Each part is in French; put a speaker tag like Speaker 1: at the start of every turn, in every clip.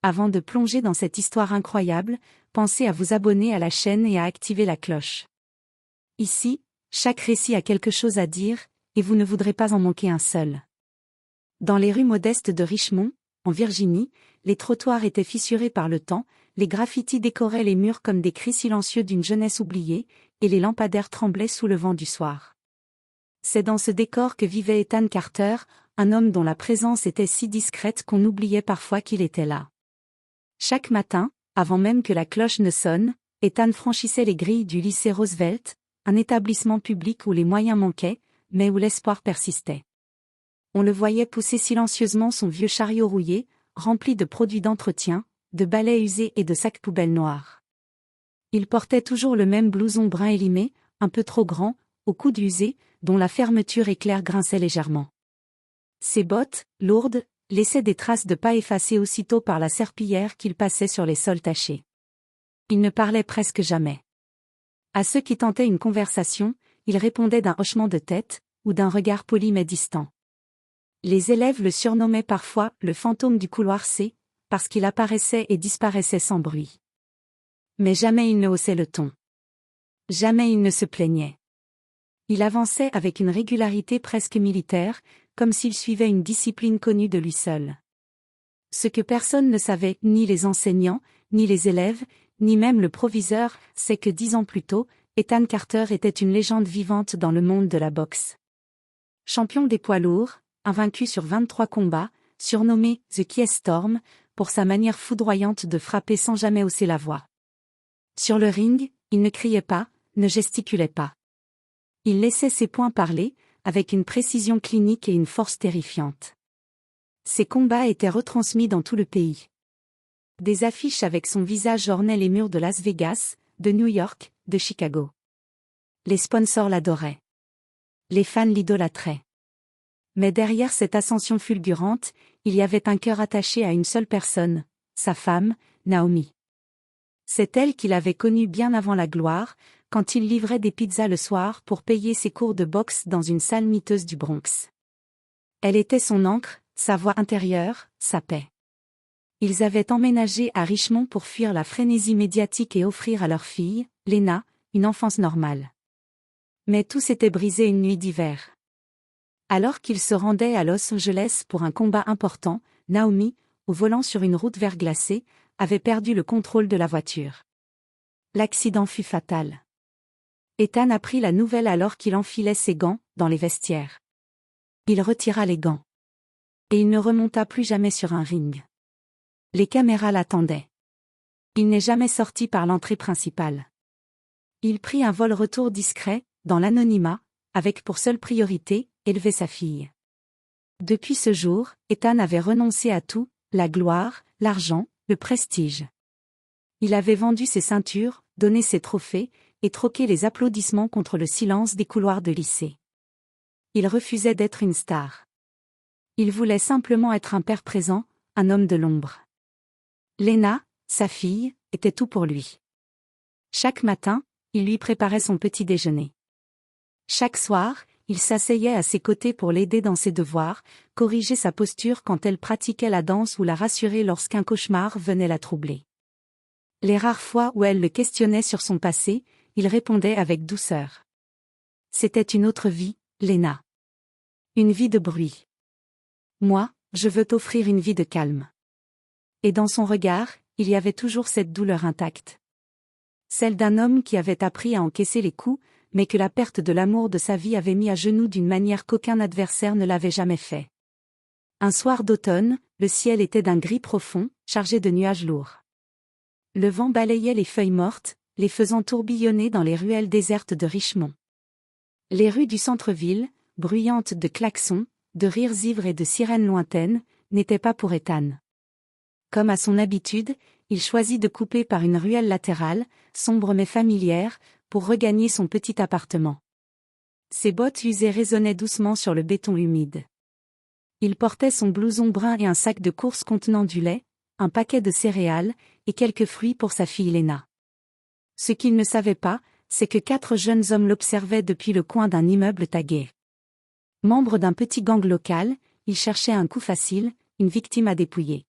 Speaker 1: Avant de plonger dans cette histoire incroyable, pensez à vous abonner à la chaîne et à activer la cloche. Ici, chaque récit a quelque chose à dire, et vous ne voudrez pas en manquer un seul. Dans les rues modestes de Richmond, en Virginie, les trottoirs étaient fissurés par le temps, les graffitis décoraient les murs comme des cris silencieux d'une jeunesse oubliée, et les lampadaires tremblaient sous le vent du soir. C'est dans ce décor que vivait Ethan Carter, un homme dont la présence était si discrète qu'on oubliait parfois qu'il était là. Chaque matin, avant même que la cloche ne sonne, Ethan franchissait les grilles du lycée Roosevelt, un établissement public où les moyens manquaient, mais où l'espoir persistait. On le voyait pousser silencieusement son vieux chariot rouillé, rempli de produits d'entretien, de balais usés et de sacs poubelles noirs. Il portait toujours le même blouson brun élimé, un peu trop grand, au coude usé, dont la fermeture éclair grinçait légèrement. Ses bottes, lourdes, laissaient des traces de pas effacées aussitôt par la serpillière qu'il passait sur les sols tachés. Il ne parlait presque jamais. À ceux qui tentaient une conversation, il répondait d'un hochement de tête, ou d'un regard poli mais distant. Les élèves le surnommaient parfois « le fantôme du couloir C », parce qu'il apparaissait et disparaissait sans bruit. Mais jamais il ne haussait le ton. Jamais il ne se plaignait. Il avançait avec une régularité presque militaire, comme s'il suivait une discipline connue de lui seul. Ce que personne ne savait, ni les enseignants, ni les élèves, ni même le proviseur, c'est que 10 ans plus tôt, Ethan Carter était une légende vivante dans le monde de la boxe. Champion des poids lourds, invaincu sur 23 combats, surnommé « The Quiet Storm » pour sa manière foudroyante de frapper sans jamais hausser la voix. Sur le ring, il ne criait pas, ne gesticulait pas. Il laissait ses poings parler, avec une précision clinique et une force terrifiante. Ses combats étaient retransmis dans tout le pays. Des affiches avec son visage ornaient les murs de Las Vegas, de New York, de Chicago. Les sponsors l'adoraient. Les fans l'idolâtraient. Mais derrière cette ascension fulgurante, il y avait un cœur attaché à une seule personne, sa femme, Naomi. C'est elle qu'il avait connue bien avant la gloire, quand il livrait des pizzas le soir pour payer ses cours de boxe dans une salle miteuse du Bronx. Elle était son ancre, sa voix intérieure, sa paix. Ils avaient emménagé à Richmond pour fuir la frénésie médiatique et offrir à leur fille, Lena, une enfance normale. Mais tout s'était brisé une nuit d'hiver. Alors qu'il se rendait à Los Angeles pour un combat important, Naomi, au volant sur une route verglacée, avait perdu le contrôle de la voiture. L'accident fut fatal. Ethan apprit la nouvelle alors qu'il enfilait ses gants, dans les vestiaires. Il retira les gants. Et il ne remonta plus jamais sur un ring. Les caméras l'attendaient. Il n'est jamais sorti par l'entrée principale. Il prit un vol-retour discret, dans l'anonymat, avec pour seule priorité, élever sa fille. Depuis ce jour, Ethan avait renoncé à tout, la gloire, l'argent, le prestige. Il avait vendu ses ceintures, donné ses trophées, et troqué les applaudissements contre le silence des couloirs de lycée. Il refusait d'être une star. Il voulait simplement être un père présent, un homme de l'ombre. Lena, sa fille, était tout pour lui. Chaque matin, il lui préparait son petit déjeuner. Chaque soir, il s'asseyait à ses côtés pour l'aider dans ses devoirs, corriger sa posture quand elle pratiquait la danse ou la rassurer lorsqu'un cauchemar venait la troubler. Les rares fois où elle le questionnait sur son passé, il répondait avec douceur. C'était une autre vie, Lena. Une vie de bruit. Moi, je veux t'offrir une vie de calme. Et dans son regard, il y avait toujours cette douleur intacte. Celle d'un homme qui avait appris à encaisser les coups, mais que la perte de l'amour de sa vie avait mis à genoux d'une manière qu'aucun adversaire ne l'avait jamais fait. Un soir d'automne, le ciel était d'un gris profond, chargé de nuages lourds. Le vent balayait les feuilles mortes, les faisant tourbillonner dans les ruelles désertes de Richmond. Les rues du centre-ville, bruyantes de klaxons, de rires ivres et de sirènes lointaines, n'étaient pas pour Ethan. Comme à son habitude, il choisit de couper par une ruelle latérale, sombre mais familière, pour regagner son petit appartement. Ses bottes usées résonnaient doucement sur le béton humide. Il portait son blouson brun et un sac de course contenant du lait, un paquet de céréales, et quelques fruits pour sa fille Lena. Ce qu'il ne savait pas, c'est que 4 jeunes hommes l'observaient depuis le coin d'un immeuble tagué. Membre d'un petit gang local, il cherchait un coup facile, une victime à dépouiller.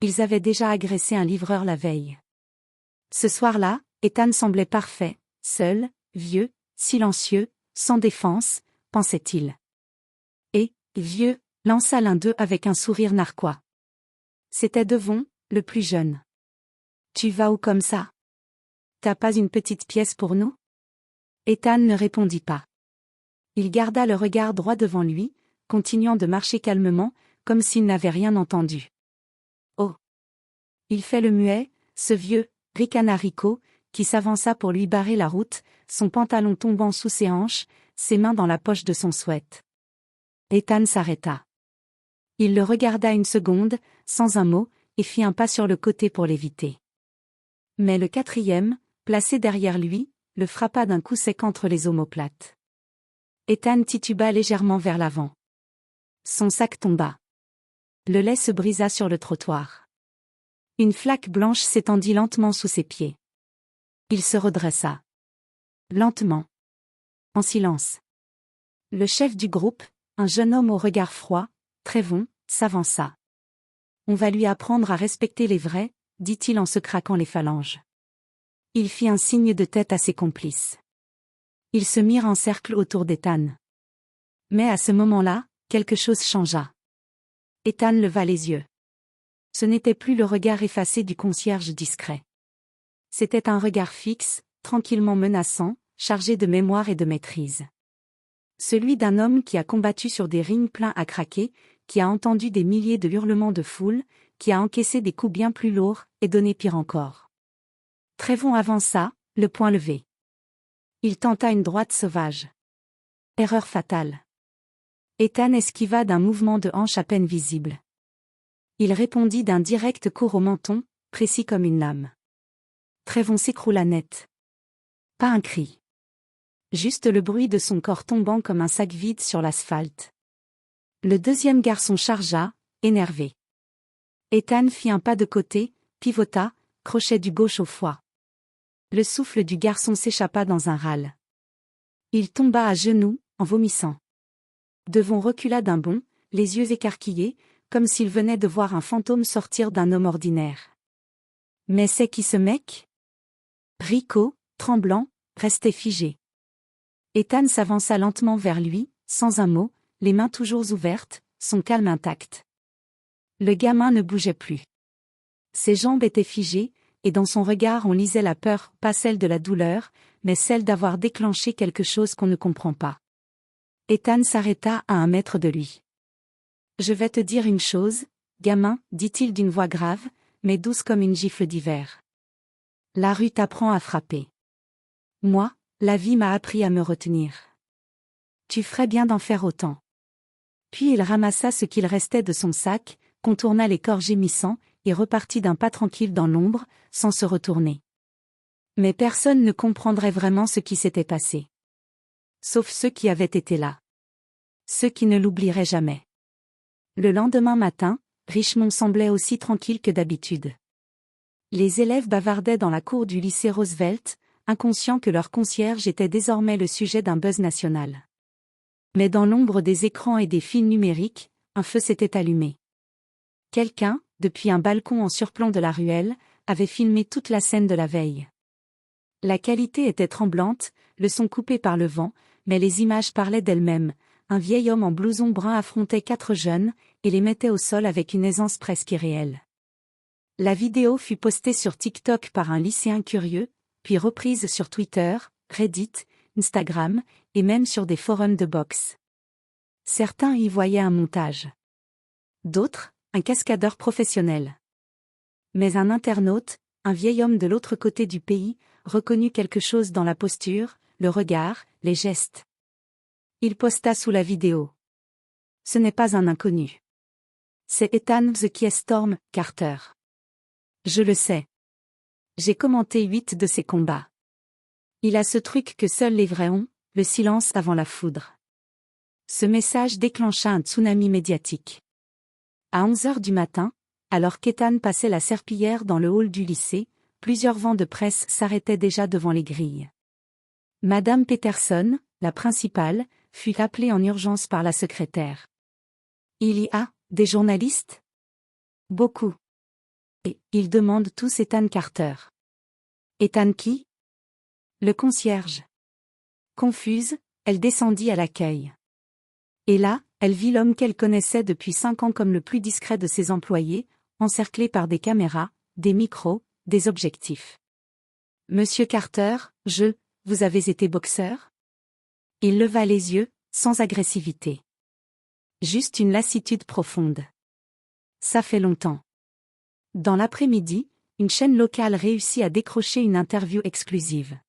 Speaker 1: Ils avaient déjà agressé un livreur la veille. Ce soir-là, Ethan semblait parfait, seul, vieux, silencieux, sans défense, pensait-il. Et, vieux, lança l'un d'eux avec un sourire narquois. C'était Devon, le plus jeune. Tu vas où comme ça? T'as pas une petite pièce pour nous? Ethan ne répondit pas. Il garda le regard droit devant lui, continuant de marcher calmement, comme s'il n'avait rien entendu. Oh! Il fait le muet, ce vieux, ricana Rico, qui s'avança pour lui barrer la route, son pantalon tombant sous ses hanches, ses mains dans la poche de son sweat. Ethan s'arrêta. Il le regarda une seconde, sans un mot, et fit un pas sur le côté pour l'éviter. Mais le quatrième, placé derrière lui, le frappa d'un coup sec entre les omoplates. Ethan tituba légèrement vers l'avant. Son sac tomba. Le lait se brisa sur le trottoir. Une flaque blanche s'étendit lentement sous ses pieds. Il se redressa. Lentement. En silence. Le chef du groupe, un jeune homme au regard froid, Trevon, s'avança. On va lui apprendre à respecter les vrais, dit-il en se craquant les phalanges. Il fit un signe de tête à ses complices. Ils se mirent en cercle autour d'Ethan. Mais à ce moment-là, quelque chose changea. Ethan leva les yeux. Ce n'était plus le regard effacé du concierge discret. C'était un regard fixe, tranquillement menaçant, chargé de mémoire et de maîtrise. Celui d'un homme qui a combattu sur des rings pleins à craquer, qui a entendu des milliers de hurlements de foule, qui a encaissé des coups bien plus lourds, et donné pire encore. Trevon avança, le poing levé. Il tenta une droite sauvage. Erreur fatale. Ethan esquiva d'un mouvement de hanche à peine visible. Il répondit d'un direct coup au menton, précis comme une lame. Trevon s'écroula net. Pas un cri. Juste le bruit de son corps tombant comme un sac vide sur l'asphalte. Le deuxième garçon chargea, énervé. Ethan fit un pas de côté, pivota, crochet du gauche au foie. Le souffle du garçon s'échappa dans un râle. Il tomba à genoux, en vomissant. Devon recula d'un bond, les yeux écarquillés, comme s'il venait de voir un fantôme sortir d'un homme ordinaire. Mais c'est qui ce mec? Rico, tremblant, restait figé. Ethan s'avança lentement vers lui, sans un mot, les mains toujours ouvertes, son calme intact. Le gamin ne bougeait plus. Ses jambes étaient figées, et dans son regard on lisait la peur, pas celle de la douleur, mais celle d'avoir déclenché quelque chose qu'on ne comprend pas. Ethan s'arrêta à 1 mètre de lui. « Je vais te dire une chose, gamin, dit-il d'une voix grave, mais douce comme une gifle d'hiver. La rue t'apprend à frapper. Moi, la vie m'a appris à me retenir. Tu ferais bien d'en faire autant. » Puis il ramassa ce qu'il restait de son sac, contourna les corps gémissants, et repartit d'un pas tranquille dans l'ombre, sans se retourner. Mais personne ne comprendrait vraiment ce qui s'était passé. Sauf ceux qui avaient été là. Ceux qui ne l'oublieraient jamais. Le lendemain matin, Richmond semblait aussi tranquille que d'habitude. Les élèves bavardaient dans la cour du lycée Roosevelt, inconscients que leur concierge était désormais le sujet d'un buzz national. Mais dans l'ombre des écrans et des fils numériques, un feu s'était allumé. Quelqu'un, depuis un balcon en surplomb de la ruelle, avait filmé toute la scène de la veille. La qualité était tremblante, le son coupé par le vent, mais les images parlaient d'elles-mêmes. Un vieil homme en blouson brun affrontait 4 jeunes, et les mettait au sol avec une aisance presque irréelle. La vidéo fut postée sur TikTok par un lycéen curieux, puis reprise sur Twitter, Reddit, Instagram, et même sur des forums de boxe. Certains y voyaient un montage. D'autres, un cascadeur professionnel. Mais un internaute, un vieil homme de l'autre côté du pays, reconnut quelque chose dans la posture, le regard, les gestes. Il posta sous la vidéo. Ce n'est pas un inconnu. C'est Ethan The Storm Carter. Je le sais. J'ai commenté 8 de ses combats. Il a ce truc que seuls les vrais ont, le silence avant la foudre. Ce message déclencha un tsunami médiatique. À 11h du matin, alors qu'Ethan passait la serpillière dans le hall du lycée, plusieurs vents de presse s'arrêtaient déjà devant les grilles. Madame Peterson, la principale, fut appelée en urgence par la secrétaire. « Il y a des journalistes ? » « Beaucoup. » Et ils demandent tous Ethan Carter. Ethan qui? Le concierge. Confuse, elle descendit à l'accueil. Et là, elle vit l'homme qu'elle connaissait depuis 5 ans comme le plus discret de ses employés, encerclé par des caméras, des micros, des objectifs. Monsieur Carter, vous avez été boxeur? Il leva les yeux, sans agressivité. Juste une lassitude profonde. Ça fait longtemps. Dans l'après-midi, une chaîne locale réussit à décrocher une interview exclusive.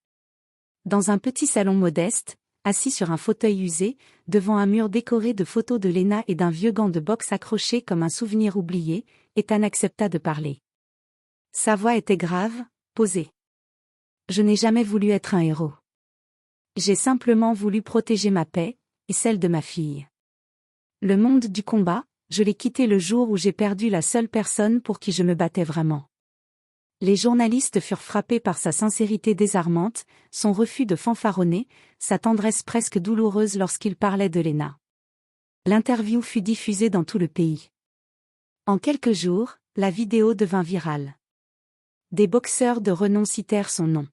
Speaker 1: Dans un petit salon modeste, assis sur un fauteuil usé, devant un mur décoré de photos de Lena et d'un vieux gant de boxe accroché comme un souvenir oublié, Ethan accepta de parler. Sa voix était grave, posée. Je n'ai jamais voulu être un héros. J'ai simplement voulu protéger ma paix, et celle de ma fille. Le monde du combat, je l'ai quitté le jour où j'ai perdu la seule personne pour qui je me battais vraiment. Les journalistes furent frappés par sa sincérité désarmante, son refus de fanfaronner, sa tendresse presque douloureuse lorsqu'il parlait de Lena. L'interview fut diffusée dans tout le pays. En quelques jours, la vidéo devint virale. Des boxeurs de renom citèrent son nom.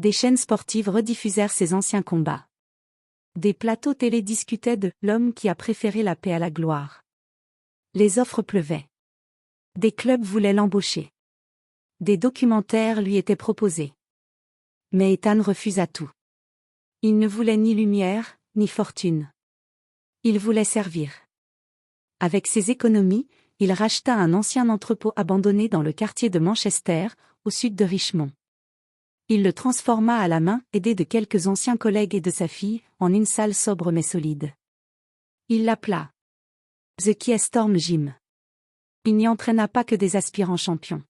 Speaker 1: Des chaînes sportives rediffusèrent ses anciens combats. Des plateaux télé discutaient de « l'homme qui a préféré la paix à la gloire ». Les offres pleuvaient. Des clubs voulaient l'embaucher. Des documentaires lui étaient proposés. Mais Ethan refusa tout. Il ne voulait ni lumière, ni fortune. Il voulait servir. Avec ses économies, il racheta un ancien entrepôt abandonné dans le quartier de Manchester, au sud de Richmond. Il le transforma à la main, aidé de quelques anciens collègues et de sa fille, en une salle sobre mais solide. Il l'appela The Storm Gym. Il n'y entraîna pas que des aspirants champions.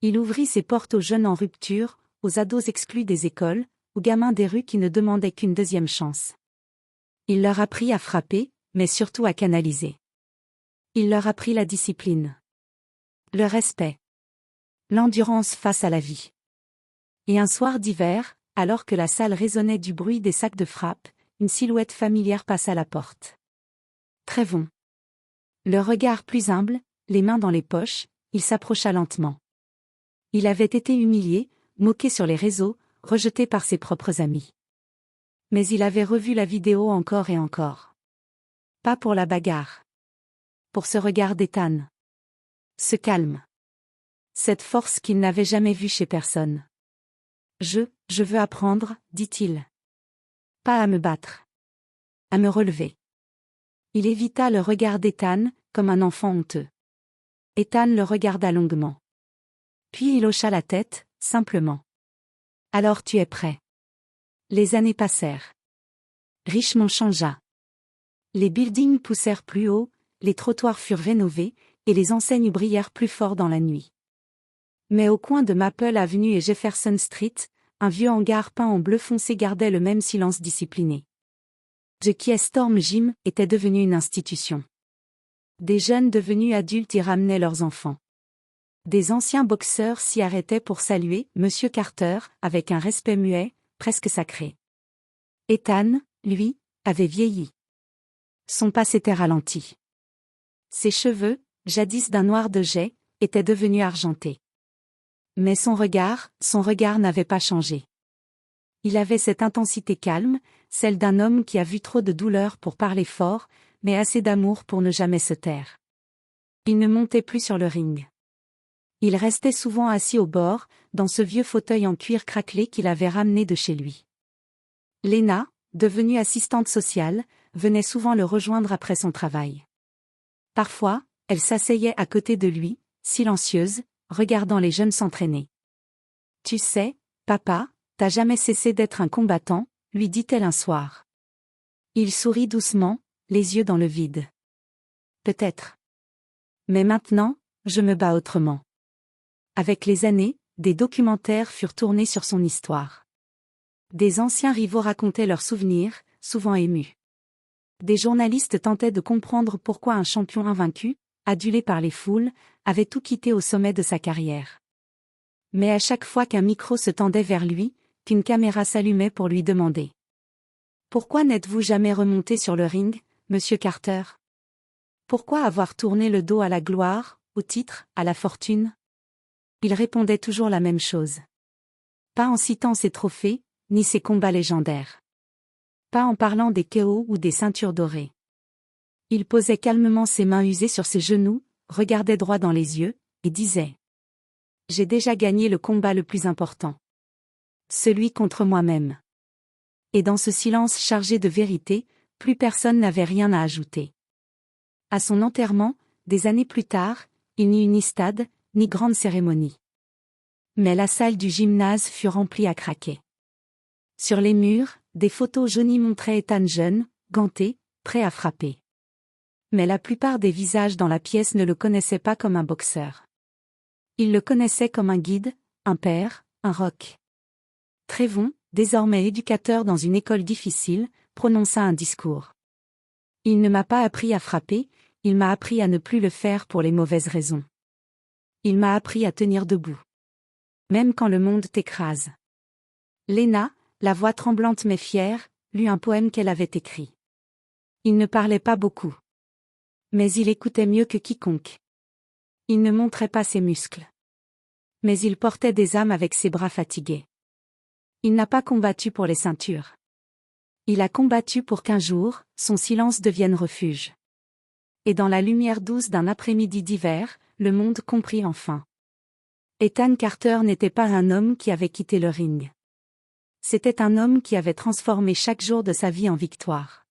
Speaker 1: Il ouvrit ses portes aux jeunes en rupture, aux ados exclus des écoles, aux gamins des rues qui ne demandaient qu'une deuxième chance. Il leur apprit à frapper, mais surtout à canaliser. Il leur apprit la discipline. Le respect. L'endurance face à la vie. Et un soir d'hiver, alors que la salle résonnait du bruit des sacs de frappe, une silhouette familière passa la porte. Trévon. Le regard plus humble, les mains dans les poches, il s'approcha lentement. Il avait été humilié, moqué sur les réseaux, rejeté par ses propres amis. Mais il avait revu la vidéo encore et encore. Pas pour la bagarre. Pour ce regard d'Ethan. Ce calme. Cette force qu'il n'avait jamais vue chez personne. Je veux apprendre, dit-il. Pas à me battre. À me relever. Il évita le regard d'Ethan, comme un enfant honteux. Ethan le regarda longuement. Puis il hocha la tête, simplement. Alors tu es prêt. Les années passèrent. Richmond changea. Les buildings poussèrent plus haut, les trottoirs furent rénovés, et les enseignes brillèrent plus fort dans la nuit. Mais au coin de Maple Avenue et Jefferson Street, un vieux hangar peint en bleu foncé gardait le même silence discipliné. The Storm Gym était devenu une institution. Des jeunes devenus adultes y ramenaient leurs enfants. Des anciens boxeurs s'y arrêtaient pour saluer Monsieur Carter avec un respect muet, presque sacré. Ethan, lui, avait vieilli. Son pas s'était ralenti. Ses cheveux, jadis d'un noir de jais, étaient devenus argentés. Mais son regard n'avait pas changé. Il avait cette intensité calme, celle d'un homme qui a vu trop de douleur pour parler fort, mais assez d'amour pour ne jamais se taire. Il ne montait plus sur le ring. Il restait souvent assis au bord, dans ce vieux fauteuil en cuir craquelé qu'il avait ramené de chez lui. Lena, devenue assistante sociale, venait souvent le rejoindre après son travail. Parfois, elle s'asseyait à côté de lui, silencieuse, regardant les jeunes s'entraîner. « Tu sais, papa, t'as jamais cessé d'être un combattant », lui dit-elle un soir. Il sourit doucement, les yeux dans le vide. « Peut-être. Mais maintenant, je me bats autrement. » Avec les années, des documentaires furent tournés sur son histoire. Des anciens rivaux racontaient leurs souvenirs, souvent émus. Des journalistes tentaient de comprendre pourquoi un champion invaincu, adulé par les foules, avait tout quitté au sommet de sa carrière. Mais à chaque fois qu'un micro se tendait vers lui, qu'une caméra s'allumait pour lui demander « Pourquoi n'êtes-vous jamais remonté sur le ring, Monsieur Carter ? Pourquoi avoir tourné le dos à la gloire ?» au titre, à la fortune? Il répondait toujours la même chose. Pas en citant ses trophées, ni ses combats légendaires. Pas en parlant des KO ou des ceintures dorées. Il posait calmement ses mains usées sur ses genoux, regardait droit dans les yeux, et disait: j'ai déjà gagné le combat le plus important. Celui contre moi-même. Et dans ce silence chargé de vérité, plus personne n'avait rien à ajouter. À son enterrement, des années plus tard, il n'y eut ni stade, ni grande cérémonie. Mais la salle du gymnase fut remplie à craquer. Sur les murs, des photos jaunies montraient Ethan jeune, ganté, prêt à frapper. Mais la plupart des visages dans la pièce ne le connaissaient pas comme un boxeur. Ils le connaissaient comme un guide, un père, un rock. Trévon, désormais éducateur dans une école difficile, prononça un discours. Il ne m'a pas appris à frapper, il m'a appris à ne plus le faire pour les mauvaises raisons. Il m'a appris à tenir debout. Même quand le monde t'écrase. Léna, la voix tremblante mais fière, lut un poème qu'elle avait écrit. Il ne parlait pas beaucoup. Mais il écoutait mieux que quiconque. Il ne montrait pas ses muscles. Mais il portait des âmes avec ses bras fatigués. Il n'a pas combattu pour les ceintures. Il a combattu pour qu'un jour, son silence devienne refuge. Et dans la lumière douce d'un après-midi d'hiver, le monde comprit enfin. Ethan Carter n'était pas un homme qui avait quitté le ring. C'était un homme qui avait transformé chaque jour de sa vie en victoire.